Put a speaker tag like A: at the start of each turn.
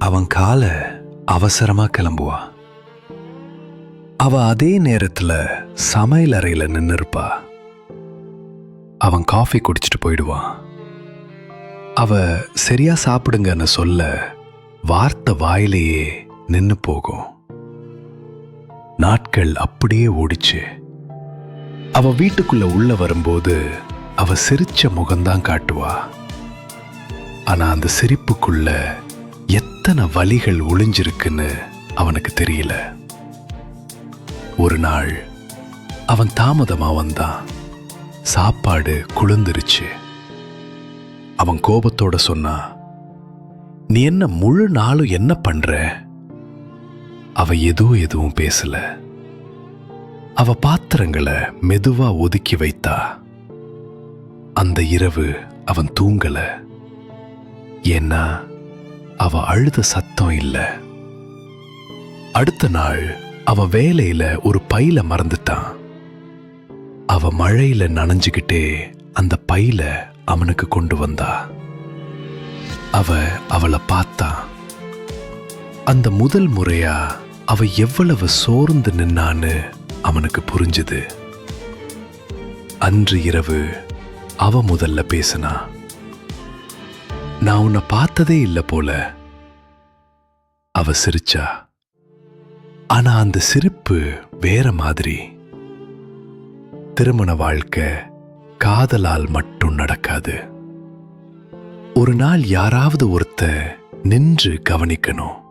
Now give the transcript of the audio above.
A: அவன் கால அவசரமா கிளம்புவா. அவ அதே நேரத்துல சமையல் அறையில நின்னு இருப்பா. அவன் காஃபி குடிச்சிட்டு போயிடுவான். அவ சரியா சாப்பிடுங்கன்னு சொல்ல வார்த்தை வாயிலேயே நின்னு போகும். நாட்கள் அப்படியே ஓடிச்சு. அவ வீட்டுக்குள்ள உள்ள வரும்போது அவ சிரிச்ச முகம்தான் காட்டுவா. ஆனா அந்த சிரிப்புக்குள்ள எத்தனை வலிகள் ஒளிஞ்சிருக்குன்னு அவனுக்கு தெரியல. ஒரு நாள் அவன் தாமதமா வந்தான். சாப்பாடு குளிர்ந்துருச்சு. அவன் கோபத்தோட சொன்னா, நீ என்ன முழு நாளும் என்ன பண்ற? அவ எதுவும் பேசல. அவ பாத்திரங்களை மெதுவா ஒதுக்கி வைத்தா. அந்த இரவு அவன் தூங்கல. ஏன்னா அவ அழுத சத்தம் இல்ல. அடுத்த நாள் அவ வேலையில ஒரு பையில மறந்துட்டான். அவ மழையில நனைஞ்சுக்கிட்டே அந்த பையில அவனுக்கு கொண்டு வந்தா. அவளை பார்த்தா. அந்த முதல் முறையா அவ எவ்வளவு சோர்ந்து நின்னான்னு அவனுக்கு புரிஞ்சுது. அன்று இரவு அவ முதல்ல பேசினா. நான் உன்னை பார்த்ததே இல்லை போல. அவ சிரிச்சா. ஆனா அந்த சிரிப்பு வேற மாதிரி. திருமண வாழ்க்கை காதலால் மட்டும் நடக்காது. ஒரு நாள் யாராவது ஒருத்தர் நின்று கவனிக்கணும்.